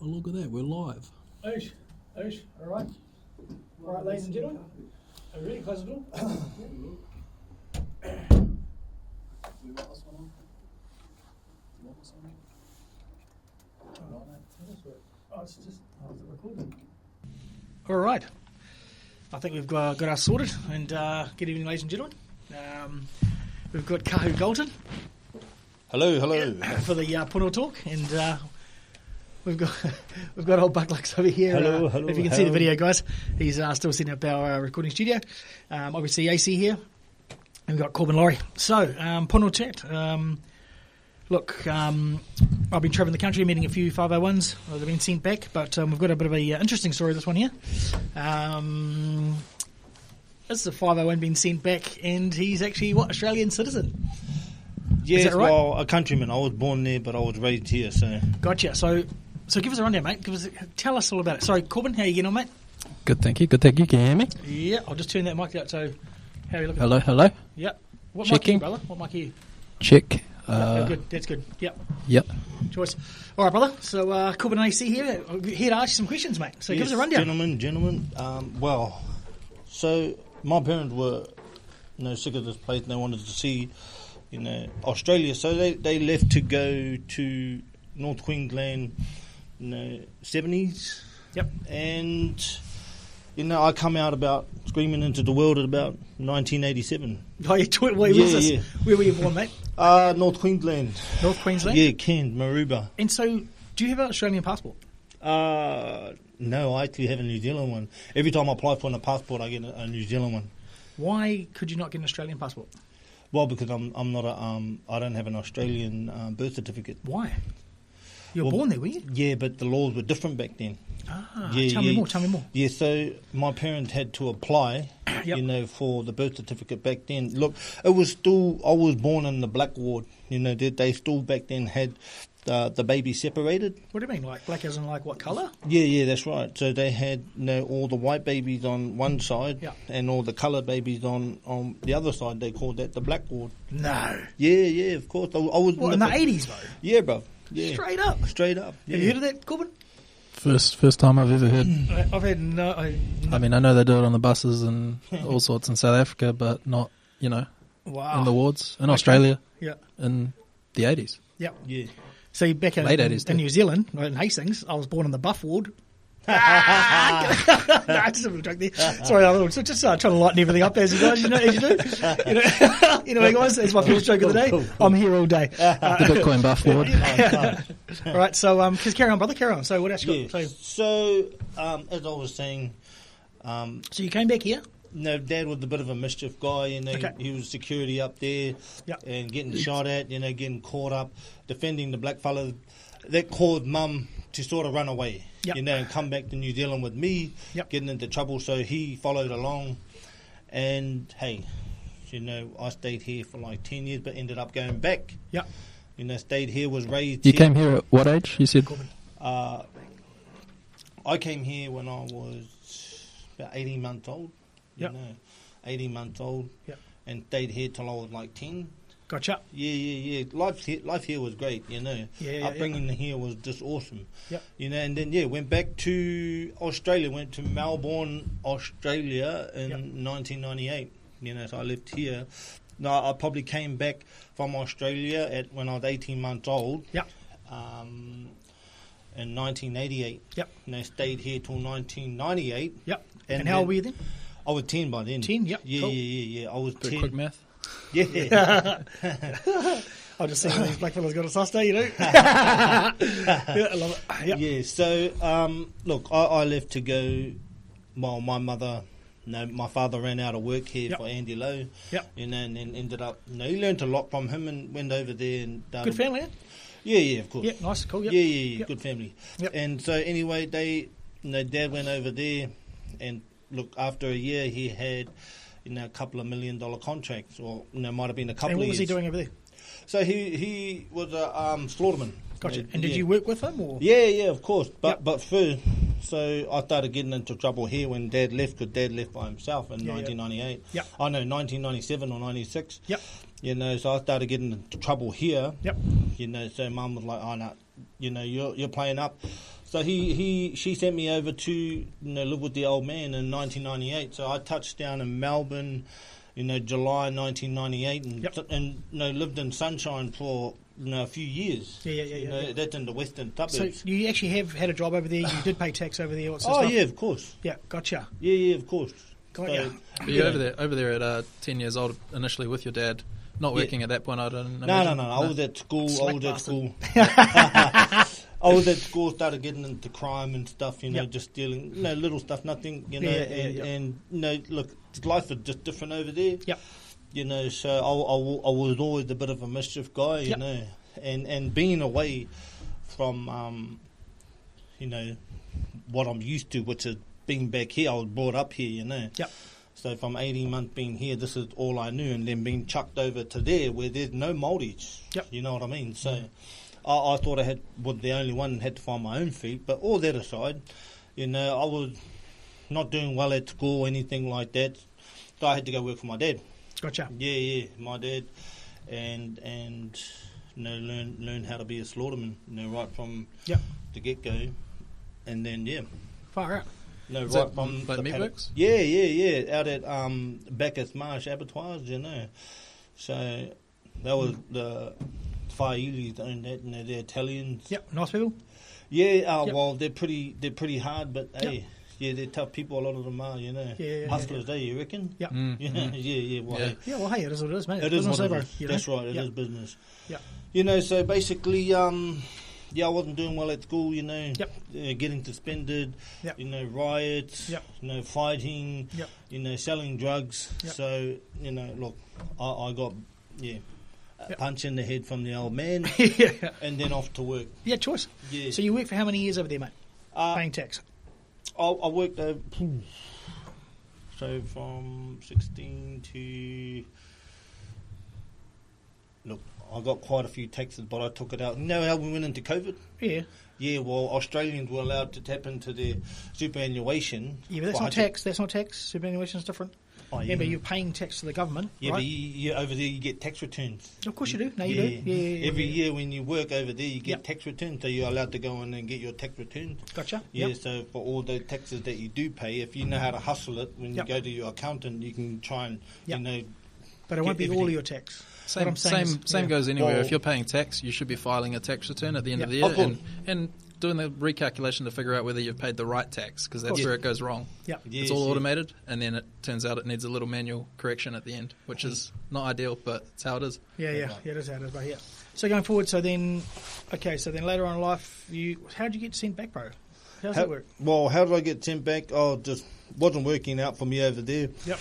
Well, look at that, we're live. Oosh, all right. All right, ladies and gentlemen. Are we ready? Close the door. We want this one on? You want this on? Oh, it's recording. All right. I think we've got us sorted. And good evening, ladies and gentlemen. We've got Kahu Galton. Hello. For the Pono talk, and we've got old Buck-Lux over here. Hello. If you can see the video, guys, he's still setting up our recording studio. Obviously, AC here, and we've got Corbin Laurie. So, Pono chat. Look, I've been travelling the country, meeting a few 501s. They've been sent back, but we've got a bit of a interesting story. This one here. This is a 501 being sent back, and he's actually Australian citizen. Yes, Is that right? Well, a countryman. I was born there, but I was raised here. So Gotcha. So give us a rundown, mate. Tell us all about it. Sorry, Corbin, how you getting on, mate? Good, thank you. Can you hear me? Yeah, I'll just turn that mic out. So, how are you looking? Hello. Yep. What Checking. mic are you, brother? What mic are you? Check. Good. That's good. Yep. Choice. All right, brother. So, Corbin and AC here. I'm here to ask you some questions, mate. So, give us a rundown. Gentlemen. So my parents were, sick of this place, and they wanted to see, Australia. So they left to go to North Queensland, 70s. Yep. And I come out about screaming into the world at about 1987. Oh, yeah. Where were you born, mate? North Queensland. North Queensland? Yeah, Cairns, Maroubra. And so, do you have an Australian passport? No, I actually have a New Zealand one. Every time I apply for a passport, I get a New Zealand one. Why could you not get an Australian passport? Well, because I'm not I don't have an Australian birth certificate. Why? You were born there, were you? Yeah, but the laws were different back then. Tell me more. Yeah, so my parents had to apply, for the birth certificate back then. Look, it was still, I was born in the black ward. They still back then had the baby separated. What do you mean, like black as in like what colour? Yeah, that's right. So they had all the white babies on one side and all the coloured babies on the other side. They called that the black ward. No. Yeah, of course. I was in the 80s, though? Yeah, bro. Yeah. Straight up. Yeah. Have you heard of that, Corbin? First time I've ever heard. I've had no. I mean, I know they do it on the buses and all sorts in South Africa, but not, Wow. in the wards in Australia. Yeah. In the 80s. Yeah. Yeah. See, back in, Late 80s in New Zealand, in Hastings, I was born in the buff ward. I just have a joke there. Sorry, I was just trying to lighten everything up as you guys, as you do. Anyway, guys, that's my first joke of the day. Cool. I'm here all day. The Bitcoin buff ward. All right, so carry on, brother, carry on. So what else you got? So, as I was saying... so you came back here? No, Dad was a bit of a mischief guy. Okay. He was security up there and getting shot at, getting caught up, defending the black fella. That caused Mum to sort of run away, and come back to New Zealand with me, getting into trouble. So he followed along. And, hey, I stayed here for like 10 years, but ended up going back. Yeah. Stayed here, was raised You here. came here at what age, you said? I came here when I was about 18 months old. 18 months old. Yep. And stayed here till I was like 10. Gotcha. Yeah. Life here was great, Upbringing here was just awesome. Yep. And then, went back to Australia, went to Melbourne, Australia in 1998. So I lived here. No, I probably came back from Australia when I was 18 months old. Yep. In 1988. Yep. And I stayed here till 1998. Yep. And how old were you then? I was 10 by then. 10, yep. Yeah, Cool. yeah. I was Pretty 10. quick math. Yeah. I'll just see when these black fellas got a sus day, I love it. Yep. Yeah, so, look, I left to go, well, my father ran out of work here for Andy Lowe. Yep. And then ended up, he learned a lot from him and went over there and... Good family, eh? Yeah, of course. Yeah, nice, cool, yep. Yeah, Yep. Good family. Yep. And so, anyway, Dad went over there and, look, after a year, he had... a couple of $1 million contracts, or might have been a couple of years. And what was he doing over there? So he was a slaughterman. Gotcha. And did you work with him? Or? Yeah, of course. But first, so I started getting into trouble here when Dad left, because Dad left by himself in 1998. Yep. I know, 1997 or 96. Yep. So I started getting into trouble here. Yep. So Mum was like, oh, no, you're playing up. So she sent me over to live with the old man in 1998. So I touched down in Melbourne, July 1998, and lived in sunshine for a few years. Yeah. That's in the western suburbs. So you actually have had a job over there. You did pay tax over there. Yeah, of course. Yeah, gotcha. Yeah, of course. Got ya. But you're over there at 10 years old initially with your dad. Not working at that point, I don't know. No. I was at school. I was at school, started getting into crime and stuff, just stealing, little stuff, nothing, and look, life is just different over there. Yep. So I was always a bit of a mischief guy, and being away from, what I'm used to, which is being back here. I was brought up here, Yep. So from 18 months being here, this is all I knew, and then being chucked over to there where there's no Māoris. Yep. You know what I mean? So I thought I was the only one and had to find my own feet. But all that aside, I was not doing well at school or anything like that. So I had to go work for my dad. Gotcha. Yeah, my dad, and learn how to be a slaughterman, right from the get go, and then far out. Is right that from like the Meatworks? Yeah, out at Bacchus Marsh Abattoirs, So that was the Whaelis owned that, and they're Italians. Yep, nice people. Yeah, well, they're pretty hard, but hey. Yeah, they're tough people. A lot of them are, hustlers. You reckon? Yep. Yeah. Well, hey, it is what it is, mate. It is what it is. That's right. It is business. Yeah. So basically, I wasn't doing well at school. Getting suspended. Riots. Fighting. Selling drugs. So look, I got a punch in the head from the old man, and then off to work. Yeah, choice. Yeah. So you worked for how many years over there, mate? Paying tax. I worked so from 16 to... Look, I got quite a few taxes, but I took it out. You know how we went into COVID? Yeah. Yeah, well, Australians were allowed to tap into their superannuation. Yeah, but that's not tax. That's not tax. Superannuation is different. Oh, yeah. Remember, you're paying tax to the government, yeah, right? but you, over there you get tax returns. Of course you do. No, you do. Yeah. Every year when you work over there, you get tax returns, so you're allowed to go in and get your tax returns. Gotcha. Yeah, so for all the taxes that you do pay, if you know how to hustle it, when you go to your accountant, you can try and, But it won't be all of your tax. Same goes anywhere. If you're paying tax, you should be filing a tax return at the end of the year and doing the recalculation to figure out whether you've paid the right tax, because that's where it goes wrong. It's all automated, and then it turns out it needs a little manual correction at the end, which is not ideal, but it's how it is. Yeah, it is how it is, but So going forward, so then later on in life, how did you get sent back, bro? How's that work? Well, how did I get sent back? Oh, just wasn't working out for me over there. Yep.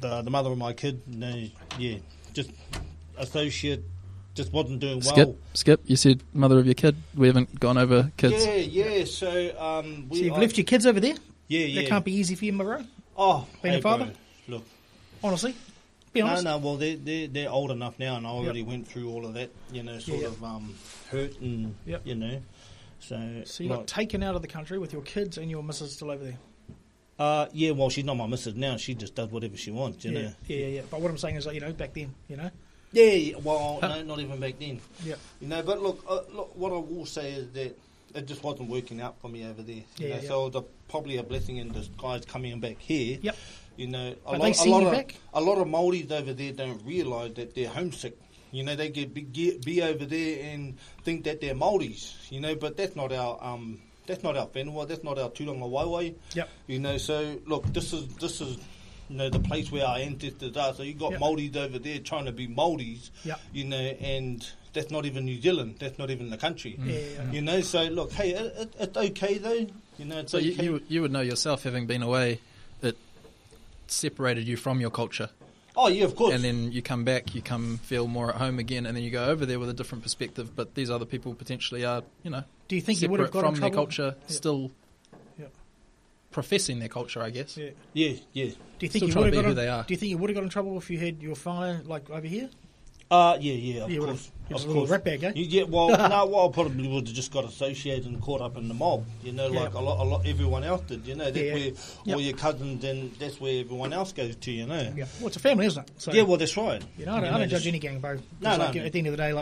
The mother of my kid, just associate, just wasn't doing well. Skip, you said mother of your kid. We haven't gone over kids. Yeah. So you've left your kids over there? Yeah. That can't be easy for you, my bro. Oh, being a father. Bro, look, honestly, be honest. No. Well, they're old enough now, and I already went through all of that. Of hurt and So you got taken out of the country with your kids and your missus still over there. Well, she's not my missus now. She just does whatever she wants, you know. Yeah. But what I'm saying is, back then, Yeah, well, no, not even back then. Yeah. But look, what I will say is that it just wasn't working out for me over there. So it was probably a blessing in disguise coming back here. Yep. A lot of Māoris over there don't realise that they're homesick. They be over there and think that they're Māoris. But that's not our That's not our whenua, that's not our tūranga waiwai. Yep. So look, this is the place where our ancestors are. So you got Māoris over there trying to be Māoris, and that's not even New Zealand, that's not even the country. So look, hey, it's okay though. It's so okay. you would know yourself, having been away, it separated you from your culture. Oh yeah, of course. And then you come back, you feel more at home again, and then you go over there with a different perspective. But these other people potentially are, do you think you would have got from in their trouble? culture, still professing their culture, I guess. Yeah. Do you think Still you trying would to have be got? who they are. Do you think you would have got in trouble if you had your whānau like over here? Of course. Of course. Rat bag, eh? Yeah, well, no, I probably would have just got associated and caught up in the mob, like a lot, everyone else did, that's where all your cousins, and that's where everyone else goes to, Yeah. Well, it's a family, isn't it? So, yeah, well, that's right. I don't judge any gang, bro. No. At the end of the day,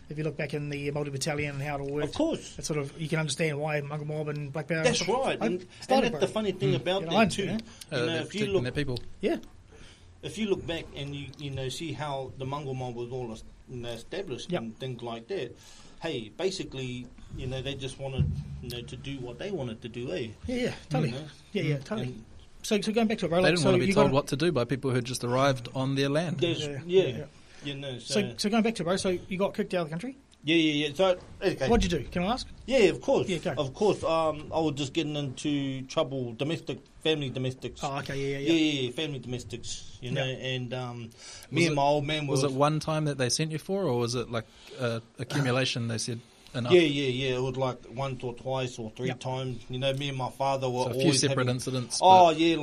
if you look back in the multi-battalion and how it all worked. Of course. It's sort of, you can understand why Mungo Mob and Black Bear. That's right. And that's the funny thing about that too. If you look, people. Yeah. If you look back and you see how the Mungo Mob was all established and things like that, hey, basically, they just wanted to do what they wanted to do, eh? Yeah, totally. Yeah, totally. So going back to it, bro, they didn't want to be told what to do by people who had just arrived on their land. So going back to it, bro, so you got kicked out of the country? Yeah. So, okay. What'd you do? Can I ask? Yeah, of course. Yeah, go. Of course. I was just getting into trouble, family domestics. Oh, okay, Yeah, family domestics, and me and my old man was it one time that they sent you for, or was it like accumulation, they said? Enough. Yeah. It was like once or twice or three times. Me and my father were so a few always separate having, incidents. Like me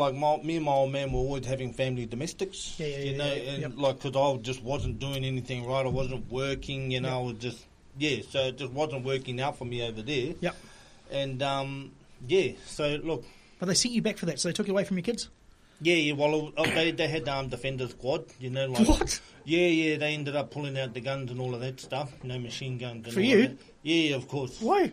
and my old man were always having family domestics. Like because I just wasn't doing anything right. I wasn't working. I was just so it just wasn't working out for me over there. Yep. And so look. But they sent you back for that, so they took you away from your kids. Yeah. Well, they had defender squad. What? Yeah. They ended up pulling out the guns and all of that stuff. Machine guns. And for all you? Of that. Yeah, of course. Why?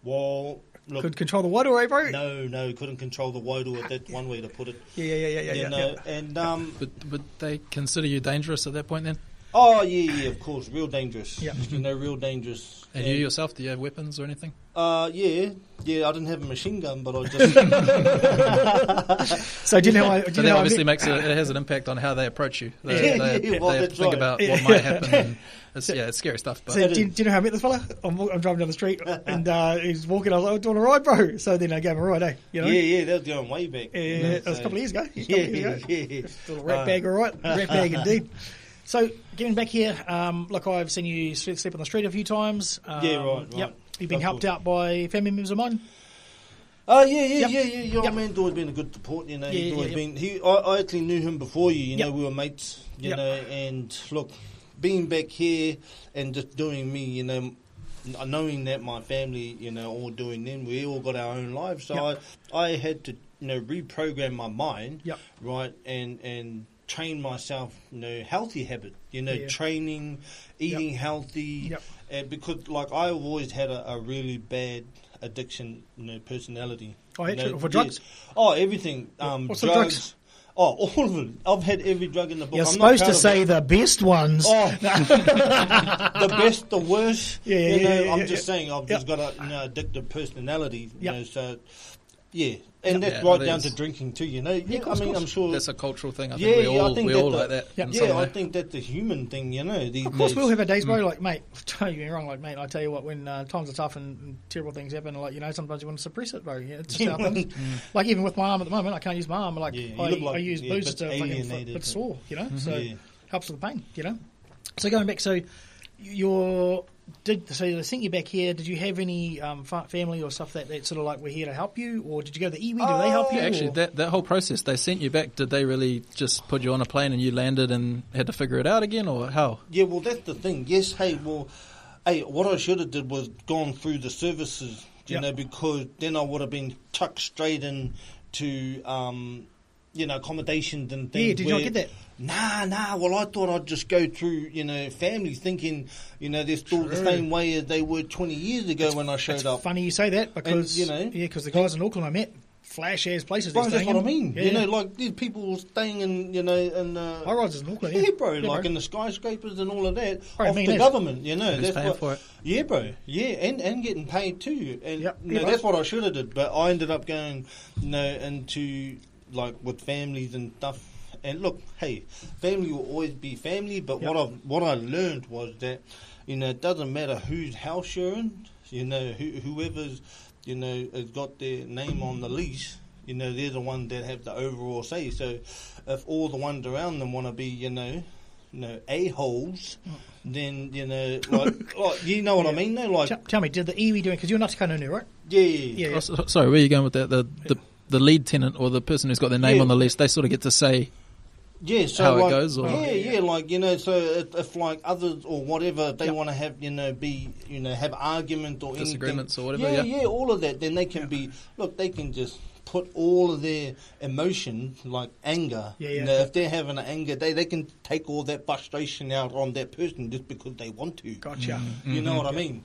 Well, look. Could control the water, eh, bro? No, couldn't control the water. That's one way to put it. Yeah. And but they consider you dangerous at that point then? Oh yeah, of course, real dangerous. Yeah. Real dangerous. And you yourself, do you have weapons or anything? Yeah. I didn't have a machine gun, but I just. So do you know how? So that obviously it has an impact on how they approach you. They have to think about what might happen. And it's scary stuff. But. So do you know how I met this fella? I'm driving down the street and he's walking. I was like, "Oh, do you want a ride, bro?" So then I gave him a ride, eh? Yeah, that was going way back. It was a couple of years ago. Yeah. Little rat bag, all right. Rat bag indeed. So, getting back here, look, I've seen you sleep on the street a few times. Right. Yep. You've been helped out by family members of mine? Yeah. Your old man's always been a good support, He's always been. I actually knew him before you, we were mates, and look, being back here and just doing me, knowing that my family, all doing them, we all got our own lives. So I had to, reprogram my mind, right, and train myself, healthy habit, training, eating healthy, because like I've always had a really bad addiction, personality. Oh, actually, for drugs? Yes. Oh, everything. What's drugs. the drugs? Oh, all of them. I've had every drug in the book. You're supposed to say the best ones. Oh, the best, the worst. I'm just saying I've just got a addictive personality, so... Yeah, and that's right down to drinking too, I'm sure that's a cultural thing. I think we all like that. I think that's a human thing, these of course, days. we all have our days, bro. Like, mate, don't get me wrong. Like, mate, I tell you what, when times are tough and terrible things happen, like, sometimes you want to suppress it, bro. It's just how things. Like, even with my arm at the moment, I can't use my arm. Like, I use booze to fucking bit sore, so helps with the pain, So going back, so so they sent you back here. Did you have any family or stuff that sort of like were here to help you, or did you go to the Iwi? Did they help you? Actually, that whole process, they sent you back. Did they really just put you on a plane and you landed and had to figure it out again, or how? Yeah, well, that's the thing. Yes, what I should have did was gone through the services, because then I would have been tucked straight into accommodations and things. Yeah, did you not get that? Nah. Well, I thought I'd just go through, family thinking, they're still the same way as they were 20 years ago when I showed up. Funny you say that because, because the guys in Auckland I met, flash-ass places. Bro, that's what I mean. Yeah. Like these people staying in, high-rises in Auckland. Yeah, bro, like in the skyscrapers and all of that, off the is. government, Who's paying for it? Yeah, bro. Yeah, and getting paid too. And that's what I should have did, but I ended up going, into like with families and stuff. And look, hey, family will always be family, but what I learned was that, it doesn't matter whose house you're in, whoever's, has got their name on the lease, they're the ones that have the overall say. So if all the ones around them want to be, a-holes, then, like you know what I mean? Like, tell me, did the Iwi doing, because you're not Kanunu, right? Yeah. Oh, sorry, where are you going with that? The lead tenant or the person who's got their name on the list, they sort of get to say Yeah, so how like, it goes. Or, like so if like others or whatever they want to have have argument or disagreements anything, or whatever. all of that, then they can they can just put all of their emotion, like anger. If they're having an anger, they can take all that frustration out on that person just because they want to. Gotcha. You know what I mean?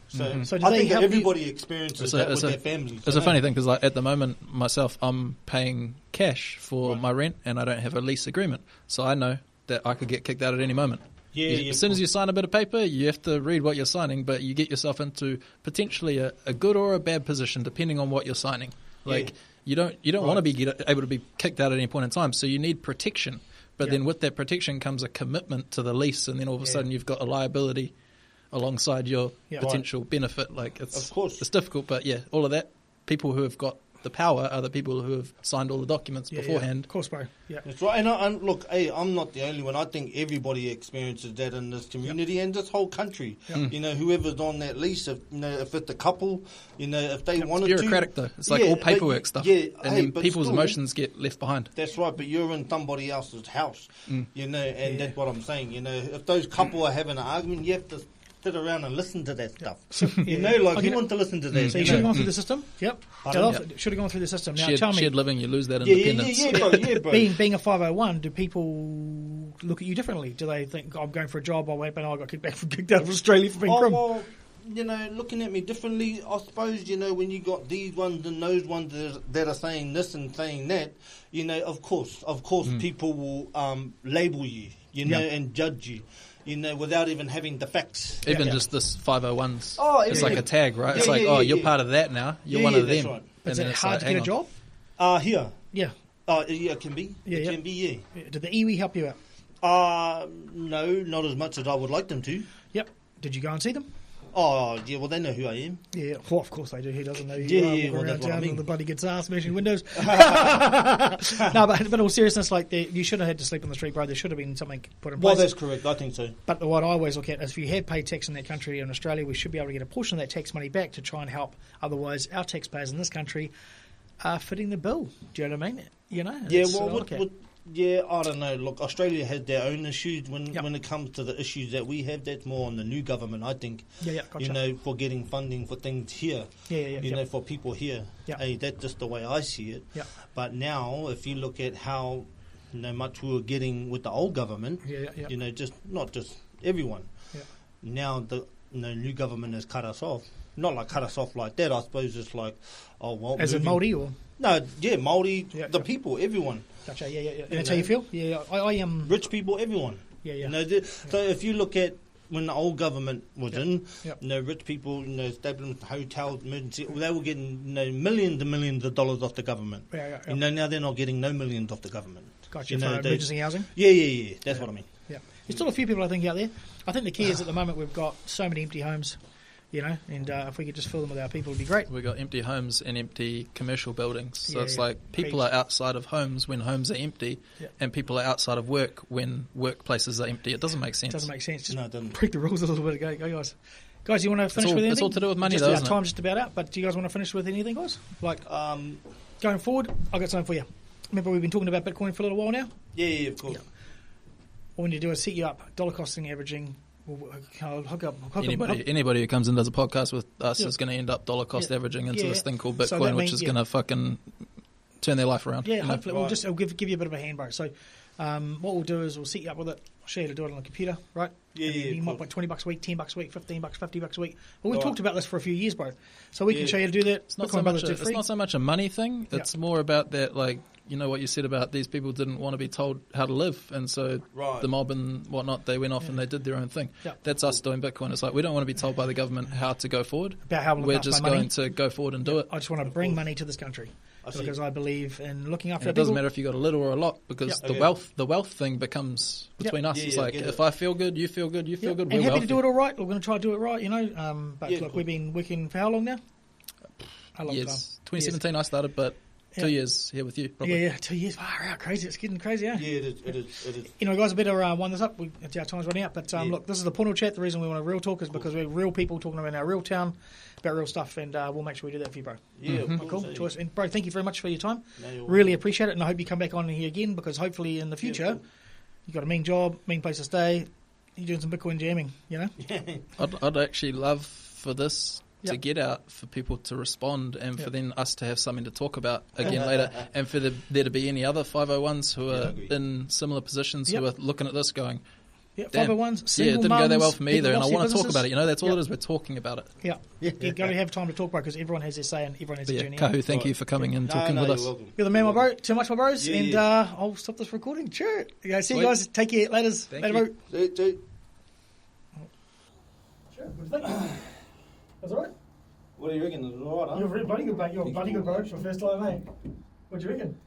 So, do I they think help everybody experiences that with their families. It's a funny thing because, like, at the moment, myself, I'm paying cash for my rent, and I don't have a lease agreement, so I know that I could get kicked out at any moment. As soon as you sign a bit of paper, you have to read what you're signing, but you get yourself into potentially a good or a bad position depending on what you're signing. Like you don't want to be able to be kicked out at any point in time, so you need protection. But then with that protection comes a commitment to the lease, and then all of a sudden you've got a liability alongside your potential benefit. Like of course, it's difficult, but all of that. People who have got the power are the people who have signed all the documents beforehand. Of course, bro. Yeah, that's right. And look, I'm not the only one. I think everybody experiences that in this community and this whole country. Whoever's on that lease, if it's a couple, if they wanted to. It's bureaucratic though. It's like all paperwork stuff. And then people's emotions get left behind. That's right, but you're in somebody else's house, and that's what I'm saying. If those couple are having an argument, you have to sit around and listen to that stuff. You want to listen to that. So you should have gone through the system? Yep. Should have gone through the system. Now tell me. Shared living, you lose that independence. Yeah, bro. Being a 501, do people look at you differently? Do they think, I'm going for a job, I got kicked out of Australia for being crim? Well, looking at me differently, I suppose, when you got these ones and those ones that are saying this and saying that, of course, people will label you, and judge you. Without even having the facts. Even just this 501s. It's like a tag, right? It's you're part of that now. You're one of them. Right. Is it hard to get a job? Here. Yeah. It can be. It can be. Did the iwi help you out? No, not as much as I would like them to. Yep. Did you go and see them? Oh, yeah, well, they know who I am. Yeah, well, of course they do. He doesn't know who you are. Walking around town with the bloody guitar smashing windows. No, but in all seriousness, you should have had to sleep on the street, bro. There should have been something put in place. Well, that's correct. I think so. But what I always look at is if you had paid tax in that country, in Australia, we should be able to get a portion of that tax money back to try and help. Otherwise, our taxpayers in this country are footing the bill. Do you know what I mean? Yeah, well, I don't know. Look, Australia has their own issues when it comes to the issues that we have. That's more on the new government, I think. Gotcha. For getting funding for things here. For people here. Hey, that's just the way I see it. But now, if you look at how much we were getting with the old government, just not just everyone. Now the new government has cut us off. Not like cut us off like that. I suppose it's like, as a Māori or Māori, the people, everyone. Gotcha. Yeah. That's how you feel? Yeah. I am rich people, everyone. Yeah. So if you look at when the old government was in, rich people, establishing hotels, emergency, they were getting millions and millions of dollars off the government. Now they're not getting no millions off the government. Gotcha. For emergency housing. Yeah. That's what I mean. Yeah. There's still a few people I think out there. I think the key is at the moment we've got so many empty homes. And if we could just fill them with our people, it'd be great. We've got empty homes and empty commercial buildings. So it's like people are outside of homes when homes are empty, and people are outside of work when workplaces are empty. It doesn't make sense. Just no, it doesn't. break the rules a little bit. Go, guys. Guys, you want to finish with anything? It's all to do with money, though, isn't isn't it? Time's just about out, but do you guys want to finish with anything, guys? Going forward, I've got something for you. Remember, we've been talking about Bitcoin for a little while now? Yeah, of course. What we need to do is set you up, dollar costing averaging. I'll hook up. Anybody who comes and does a podcast with us is going to end up dollar cost averaging into this thing called Bitcoin, which is going to fucking turn their life around. Yeah, hopefully. I'll give you a bit of a hand, bro. So what we'll do is we'll set you up with it. I'll show you how to do it on the computer, right? You might put $20 a week, $10 a week, $15, $50 a week. But we've talked about this for a few years, bro. So we can show you how to do that. It's not so much a money thing. It's more about that, what you said about these people didn't want to be told how to live, and so the mob and whatnot, they went off and they did their own thing. That's us doing Bitcoin. It's like we don't want to be told by the government how to go forward. We're just going to go forward and do it. I just want to bring money to this country because I believe in looking after. It doesn't matter if you got a little or a lot, because the wealth thing becomes between us. It's like if I feel good, you feel good, you feel good. And we're happy wealthy. to do it all right. We're going to try to do it right, But look, we've been working for how long now? A long time. 2017 I started, but 2 years here with you. Probably. Yeah, 2 years. Wow, wow, crazy. It's getting crazy, Yeah, it is. You know, guys, I better wind this up. Our time's running out. But look, this is the Pono chat. The reason we want a real talk is because we're real people talking about our real town, about real stuff, and we'll make sure we do that for you, bro. Yeah, cool. Choice. And bro, thank you very much for your time. Really appreciate it, and I hope you come back on here again because hopefully in the future, you've got a mean job, mean place to stay. You're doing some Bitcoin jamming, you know. I'd actually love for this to get out for people to respond and for then us to have something to talk about again later, and for there to be any other 501s who are in similar positions who are looking at this going, 501s, single it didn't go that well for me either, and I want to talk about it. You know, that's all it is. We're talking about it. You've got to have time to talk about it because everyone has their say and everyone has their journey. Kahu, thank you for coming and talking with us. You're the man, my bro. Too much, my bros. And I'll stop this recording. Sure. See you guys. Take care. Later, bro. Sure. That's all right. What do you reckon? Is it all right, huh? You're bloody good, mate. You're bloody good, bro. For first time, mate. What do you reckon?